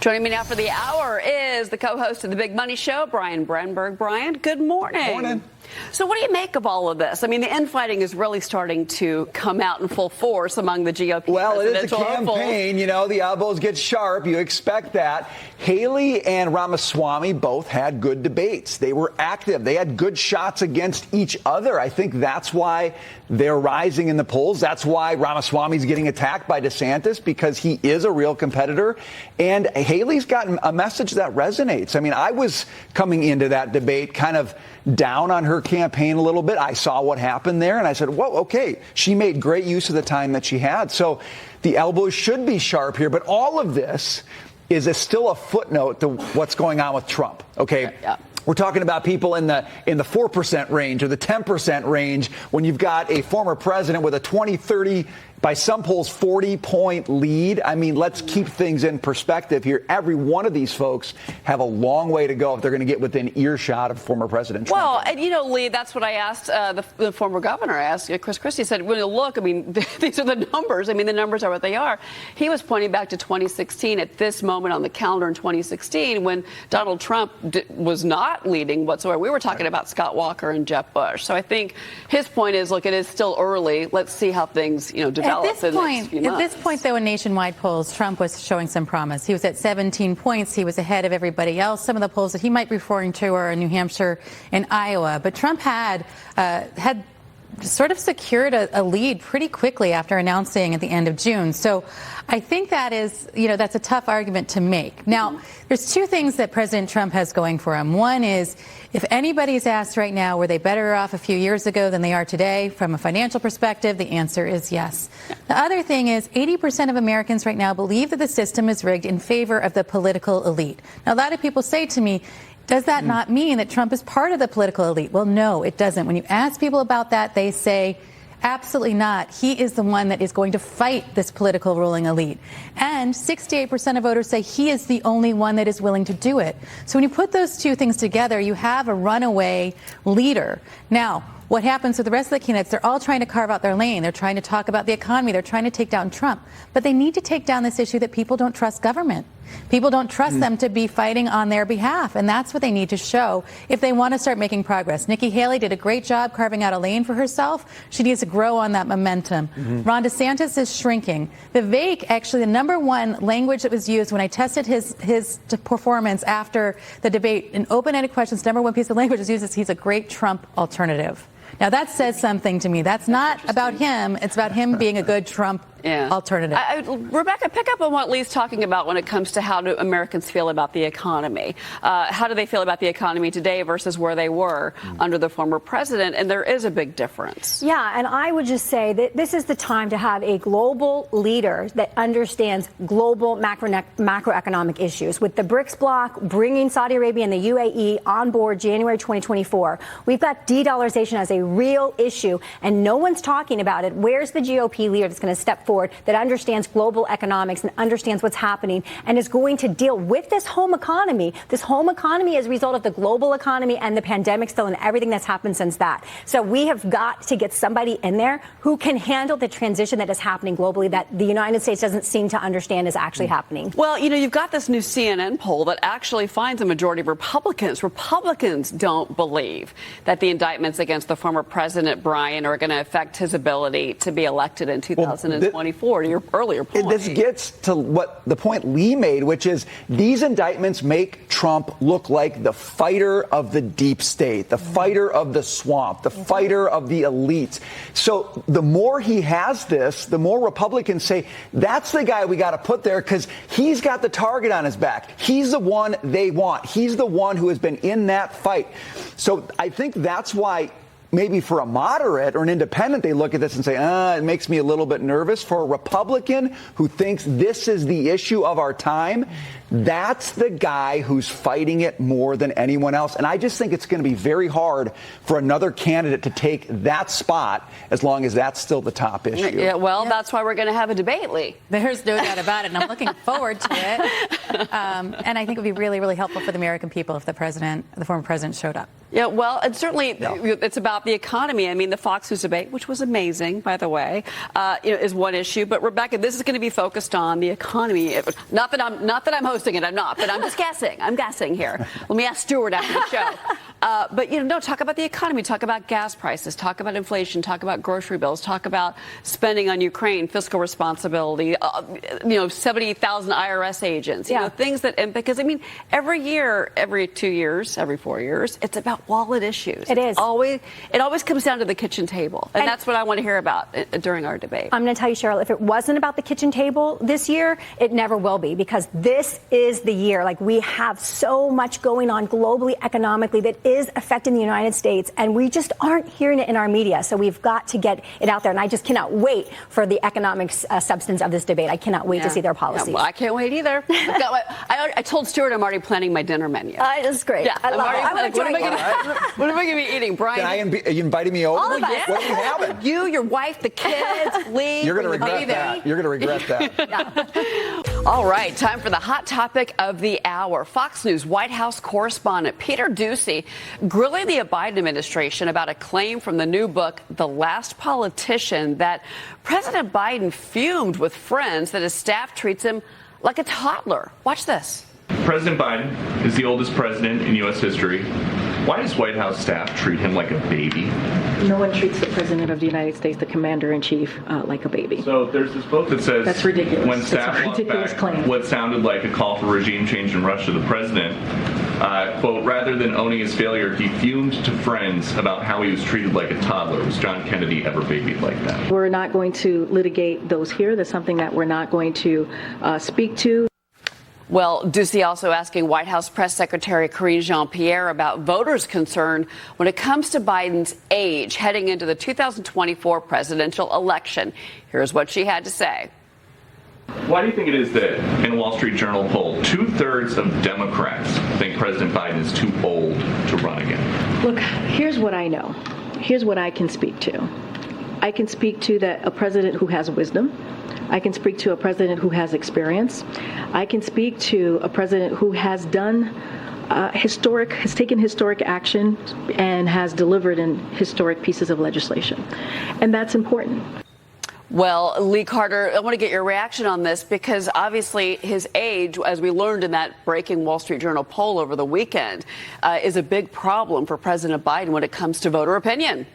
Joining me now for the hour is the co-host of the Big Money Show, Brian Brenberg. Brian, good morning. Morning. So what do you make of all of this? I mean, the infighting is really starting to come out in full force among the GOP. Well, it is a campaign. You know, the elbows get sharp. You expect that. Haley and Ramaswamy both had good debates. They were active. They had good shots against each other. I think that's why they're rising in the polls. That's why Ramaswamy's getting attacked by DeSantis, because he is a real competitor. And Haley's gotten a message that resonates. I mean, I was coming into that debate kind of down on her campaign a little bit. I saw what happened there, and I said, whoa, okay, she made great use of the time that she had. So the elbows should be sharp here. But all of this is still a footnote to what's going on with Trump, okay? Yeah. We're talking about people in the 4% range or the 10% range when you've got a former president with a 20, 30, by some polls, 40-point lead. I mean, let's keep things in perspective here. Every one of these folks have a long way to go if they're going to get within earshot of former President Trump. Well, and you know, Lee, that's what I asked the former governor. I asked Chris Christie. Said, when you look, I mean, these are the numbers. I mean, the numbers are what they are. He was pointing back to 2016 at this moment on the calendar in 2016 when Donald Trump was not leading whatsoever. We were talking about Scott Walker and Jeb Bush. So I think his point is, look, it is still early. Let's see how things, develop. At this point, though, in nationwide polls, Trump was showing some promise. He was at 17 points. He was ahead of everybody else. Some of the polls that he might be referring to are in New Hampshire and Iowa. But Trump had sort of secured a lead pretty quickly after announcing at the end of June. So I think that is, that's a tough argument to make. Now, there's two things that President Trump has going for him. One is, if anybody's asked right now, were they better off a few years ago than they are today from a financial perspective, the answer is yes. The other thing is 80% of Americans right now believe that the system is rigged in favor of the political elite. Now, a lot of people say to me, does that not mean that Trump is part of the political elite? Well, no, it doesn't. When you ask people about that, they say, absolutely not. He is the one that is going to fight this political ruling elite. And 68% of voters say he is the only one that is willing to do it. So when you put those two things together, you have a runaway leader. Now, what happens with the rest of the candidates? They're all trying to carve out their lane. They're trying to talk about the economy. They're trying to take down Trump. But they need to take down this issue that people don't trust government. People don't trust them to be fighting on their behalf. And that's what they need to show if they want to start making progress. Nikki Haley did a great job carving out a lane for herself. She needs to grow on that momentum. Ron DeSantis is shrinking. Vivek, actually, the number one language that was used when I tested his performance after the debate in open-ended questions, number one piece of language is used is he's a great Trump alternative. Now, that says something to me. That's not about him. It's about him being a good Trump alternative. Rebecca, pick up on what Lee's talking about when it comes to how do Americans feel about the economy. How do they feel about the economy today versus where they were under the former president? And there is a big difference. Yeah, and I would just say that this is the time to have a global leader that understands global macroeconomic issues. With the BRICS bloc bringing Saudi Arabia and the UAE on board January 2024, we've got de-dollarization as a real issue, and no one's talking about it. Where's the GOP leader that's going to step forward that understands global economics and understands what's happening and is going to deal with this home economy as a result of the global economy and the pandemic still and everything that's happened since that. So we have got to get somebody in there who can handle the transition that is happening globally that the United States doesn't seem to understand is actually happening. Well, you've got this new CNN poll that actually finds a majority of Republicans. Republicans don't believe that the indictments against the former president, Brian, are going to affect his ability to be elected in 2024, to your earlier point. This gets to what the point Lee made, which is these indictments make Trump look like the fighter of the deep state, the fighter of the swamp, the fighter of the elites. So the more he has this, the more Republicans say, that's the guy we got to put there because he's got the target on his back. He's the one they want. He's the one who has been in that fight. So I think that's why maybe for a moderate or an independent, they look at this and say, it makes me a little bit nervous. For a Republican who thinks this is the issue of our time, that's the guy who's fighting it more than anyone else. And I just think it's going to be very hard for another candidate to take that spot as long as that's still the top issue. Yeah, well, that's why we're going to have a debate, Lee. There's no doubt about it, and I'm looking forward to it. And I think it would be really, really helpful for the American people if the former president showed up. Yeah, well, and certainly it's about the economy. I mean, the Fox News debate, which was amazing, by the way, is one issue. But Rebecca, this is going to be focused on the economy. Not that I'm hosting it. I'm not. But I'm just guessing. I'm guessing here. Let me ask Stuart after the show. But talk about the economy. Talk about gas prices. Talk about inflation. Talk about grocery bills. Talk about spending on Ukraine, fiscal responsibility. 70,000 IRS agents. Things that because I mean, every year, every 2 years, every 4 years, it's about wallet issues. It is. It always comes down to the kitchen table. And that's what I want to hear about during our debate. I'm going to tell you, Cheryl, if it wasn't about the kitchen table this year, it never will be, because this is the year. Like, we have so much going on globally, economically, that is affecting the United States, and we just aren't hearing it in our media. So we've got to get it out there. And I just cannot wait for the economic substance of this debate. I cannot wait to see their policies. Yeah, well, I can't wait either. I told Stuart I'm already planning my dinner menu. That's great. Yeah, I love it. I'm going to join you. What am I going to be eating, Brian? Are you inviting me over? All of us. What are we having? You, your wife, the kids, Lee. You're going to regret that. You're going to regret that. All right, time for the hot topic of the hour. Fox News White House correspondent Peter Doocy grilling the Biden administration about a claim from the new book, The Last Politician, that President Biden fumed with friends that his staff treats him like a toddler. Watch this. President Biden is the oldest president in U.S. history. Why does White House staff treat him like a baby? No one treats the President of the United States, the Commander-in-Chief, like a baby. So there's this book that says that's ridiculous. When staff that's a ridiculous back claim. What sounded like a call for regime change in Russia, the president, quote, rather than owning his failure, he fumed to friends about how he was treated like a toddler. Was John Kennedy ever babied like that? We're not going to litigate those here. That's something that we're not going to speak to. Well, Doocy also asking White House Press Secretary Karine Jean-Pierre about voters' concern when it comes to Biden's age heading into the 2024 presidential election. Here's what she had to say. Why do you think it is that in a Wall Street Journal poll, 2/3 of Democrats think President Biden is too old to run again? Look, here's what I know. Here's what I can speak to. I can speak to that a president who has wisdom. I can speak to a president who has experience. I can speak to a president who has done has taken historic action and has delivered in historic pieces of legislation. And that's important. Well, Lee Carter, I want to get your reaction on this, because obviously his age, as we learned in that breaking Wall Street Journal poll over the weekend, is a big problem for President Biden when it comes to voter opinion.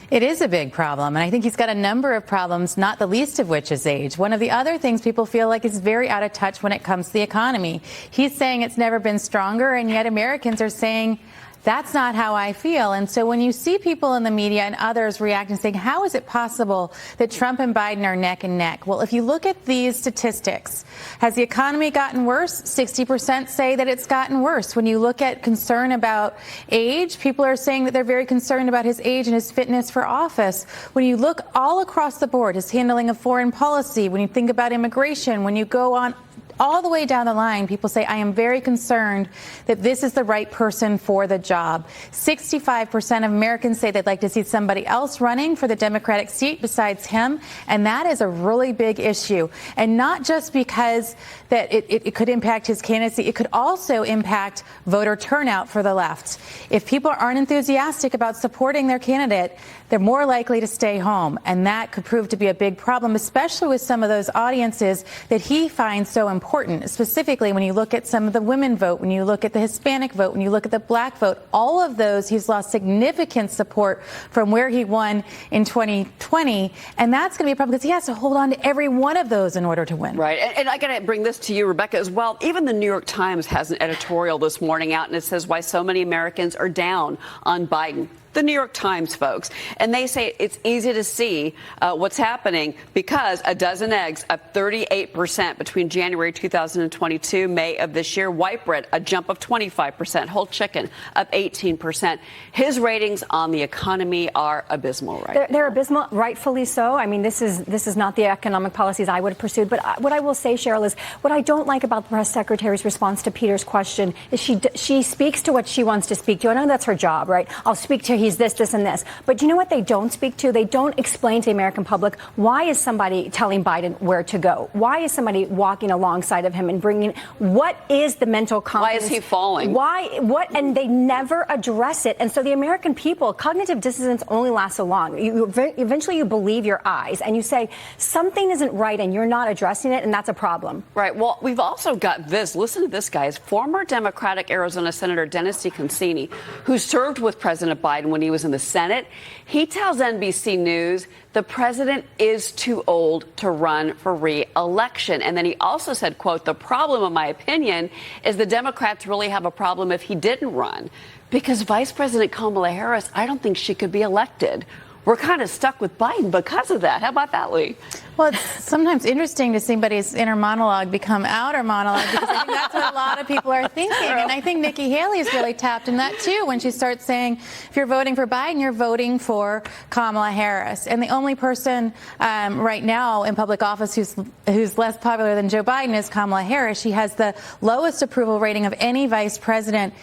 It is a big problem, and I think he's got a number of problems, not the least of which is age. One of the other things people feel like is very out of touch when it comes to the economy. He's saying it's never been stronger, and yet Americans are saying, that's not how I feel. And so when you see people in the media and others reacting, saying, how is it possible that Trump and Biden are neck and neck? Well, if you look at these statistics, has the economy gotten worse? 60% say that it's gotten worse. When you look at concern about age, people are saying that they're very concerned about his age and his fitness for office. When you look all across the board, his handling of foreign policy, when you think about immigration, when you go on all the way down the line, people say, I am very concerned that this is the right person for the job. 65% of Americans say they'd like to see somebody else running for the Democratic seat besides him. And that is a really big issue. And not just because that it could impact his candidacy, it could also impact voter turnout for the left. If people aren't enthusiastic about supporting their candidate, they're more likely to stay home. And that could prove to be a big problem, especially with some of those audiences that he finds so important, specifically when you look at some of the women vote, when you look at the Hispanic vote, when you look at the black vote, all of those, he's lost significant support from where he won in 2020. And that's going to be a problem because he has to hold on to every one of those in order to win. Right. And I got to bring this to you, Rebecca, as well. Even the New York Times has an editorial this morning out, and it says why so many Americans are down on Biden. The New York Times folks, and they say it's easy to see what's happening because a dozen eggs up 38% between January 2022, May of this year. White bread, a jump of 25%. Whole chicken up 18%. His ratings on the economy are abysmal right now. They're abysmal, rightfully so. I mean, this is not the economic policies I would have pursued. But what I will say, Cheryl, is what I don't like about the press secretary's response to Peter's question is she speaks to what she wants to speak to. I know that's her job, right? I'll speak to he's this, this, and this. But you know what they don't speak to? They don't explain to the American public, why is somebody telling Biden where to go? Why is somebody walking alongside of him and bringing, what is the mental confidence? Why is he falling? What? And they never address it. And so the American people, cognitive dissonance only lasts so long. Eventually you believe your eyes and you say, something isn't right and you're not addressing it, and that's a problem. Right. Well, we've also got this. Listen to this, guys. Former Democratic Arizona Senator Dennis DeConcini, who served with President Biden when he was in the Senate, he tells NBC News the president is too old to run for re-election. And then he also said, quote, the problem, in my opinion, is the Democrats really have a problem if he didn't run. Because Vice President Kamala Harris, I don't think she could be elected. We're kind of stuck with Biden because of that. How about that, Lee? Well, it's sometimes interesting to see somebody's inner monologue become outer monologue, because I think that's what a lot of people are thinking. And I think Nikki Haley is really tapped in that, too, when she starts saying, if you're voting for Biden, you're voting for Kamala Harris. And the only person right now in public office who's less popular than Joe Biden is Kamala Harris. She has the lowest approval rating of any vice president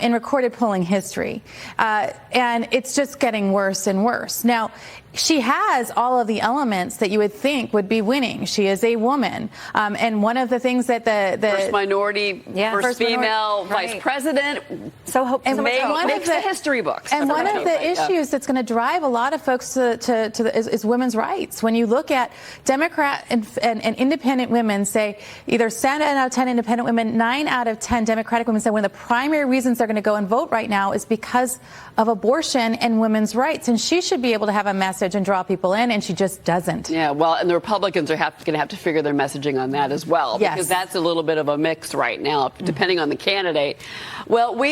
in recorded polling history. And it's just getting worse and worse. Now, she has all of the elements that you would think would be winning. She is a woman. And one of the things that the first minority, first female vice president. So hopefully makes the history books. And one of the issues that's going to drive a lot of folks is women's rights. When you look at Democrat and independent women say either 7 out of 10 independent women, 9 out of 10 Democratic women say one of the primary reasons they're going to go and vote right now is because of abortion and women's rights. And she should be able to have a message and draw people in, and she just doesn't. Yeah, well, and the Republicans are going to have to figure their messaging on that as well, because that's a little bit of a mix right now, depending on the candidate. Well, we